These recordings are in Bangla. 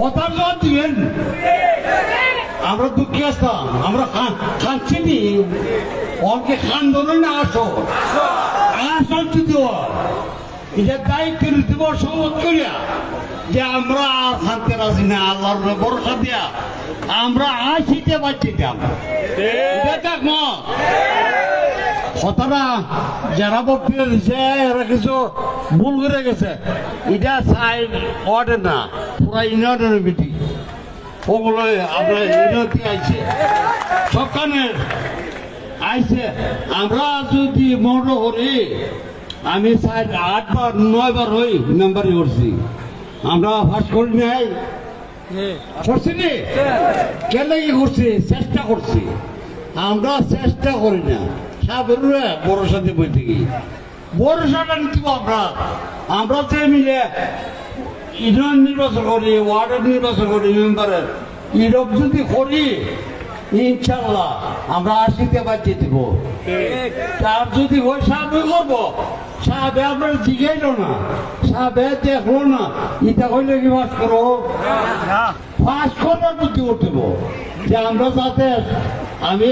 কথার জবাব দিবেন। আমরা দুঃখে আসতাম, আমরা খাচ্ছি নি অনেকে খান ধরে না আসো আসল যদি এটা দায়িত্ব নিতে শপথ করিয়া যে আমরা আর খানতে রাজি না, আল্লাহর ভরসা দিয়া আমরা আসিতে পারছিতাম। কথাটা যারা বক্তৃতা দিচ্ছে এরা কিছু ভুল করে গেছে। এটা সাইড ওয়ার্ডে না, পুরা ইউনিয়নের মিটিং ওগুলো আপনার ইউনিয়নটি আইছে সবখানে আইছে। আমরা যদি মনে করি আমি 8 বার 9 বার হই মেম্বারই করছি, আমরা ফার্স্ট করি নাই করছি নি কেন কি করছি, চেষ্টা করছি। আমরা চেষ্টা করি না সাবেরুরা ভরসা দিয়ে বই থেকে ভরসাটা নিতে আমরা যে মিলে ইউনিয়ন নির্বাচন করি, ওয়ার্ডের নির্বাচন করি, মেম্বারের ইরব যদি করি ইনশাল্লাহ আমরা আসিতে বাঁচিয়ে দিব। তার যদি ওই সাহায্য করবো, সাহাবে আপনার জিগাইল না, সাহাবে দেখলো না, ইটা কইলে কি বাস করো ফাঁস করার বুদ্ধি করতেব যে আমরা যাতে আমি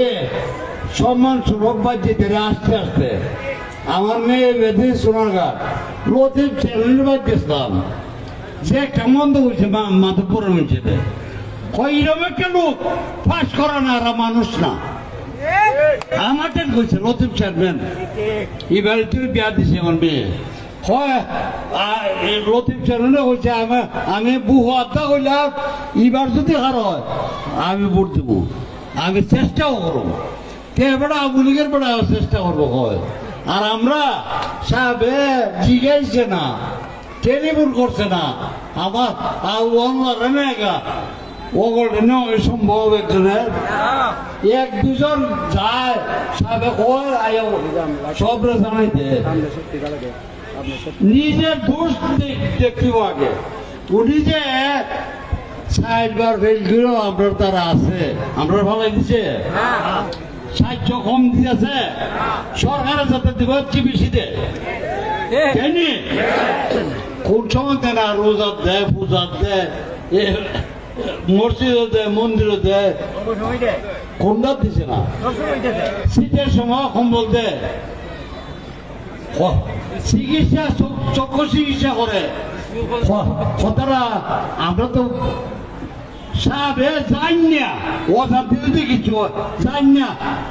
সম্মান সুরভ বাঁচিয়ে দেবে। আস্তে আস্তে আমার মেয়ে বেঁধে সোনারঘাট লতিফ চ্যানেল বাঁচিয়েছিলাম যে কেমন তো বলছে মাধবপুরের মধ্যে এরকম একটা লোক ফাঁস করা না, আর মানুষ না। আমাদের কইছে লতিফ চেয়ারম্যান এবারে তুই বিয়া দিছে আমার মেয়ে হয় লতিফ চেয়ারম্যানে কইছে আমি বহু আড্ডা কইলাম এবার যদি হার হয় আমি ভোট দেবো, আমি চেষ্টাও করব বেড়া আওয়ামী লীগের বেড়া চেষ্টা করবো হয়। আর আমরা সাহেবে জিগাইছে না, টেলিফোন করছে না, আমার সম্ভব একজনের এক দুজন যায় সাহেবে সব জানাইতে নিজের দোষ দেখিব আগে। উনি যে 60 বার ফেল ছিল আপনার তারা আছে, আমরা ভালো দিচ্ছে সাহায্য কম দিয়েছে সরকারের যাতে দিব বেশি দেয় কোন সময় দেয় না, রোজার দেয়, পূজার দেয়, মসজিদও দেয়, মন্দিরও দেয়, কোনটা দিছে না। শীতের সময় কম্বল দেয়, চিকিৎসা চক্ষু চিকিৎসা করে। কথাটা আমরা তো সাবে যাই না, ও জানতে যদি কিছু যাই না,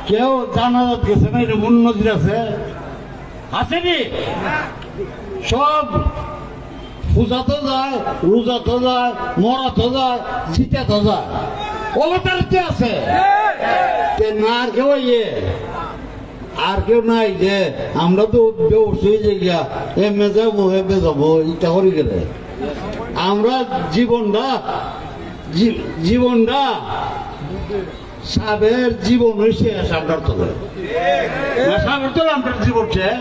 কেউ জানাজাত গেছে না, এটা উন্নতি আছে আসেনি। সব পূজাতে যায়, রোজাতে যায়, মরাতে যায়, জিতাতে যায়, অবতারতে আছে না। আর কেউ আর কেউ নাই যে আমরা তো ব্যবসায়ী যে গিয়া এমে যাবো এমে যাবো এটা করি গেলে আমরা জীবনটা সাবের জীবন শেষ আপনার তো সাবের তো আপনার জীবন শেষ।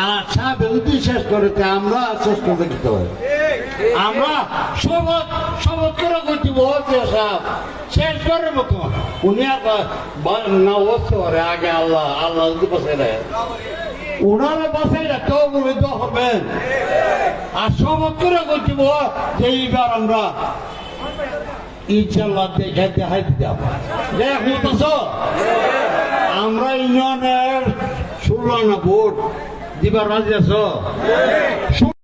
আর সাবে যদি শেষ করে আমরা শেষ করে দিতে হয়। আমরা শপথ করে করতেব শেষ করার মতো উনি না বসতে পারে আগে আল্লাহ যদি বসে দেয় ওনারা বাসাই রাখতেও বলিত হবেন। আর শপথ করে করতেব যে এইবার আমরা ইনশাল্লাহ দেখাই দিতাম। আমরা ইউনিয়নের 16 ভোট দিবার রাজি আছো।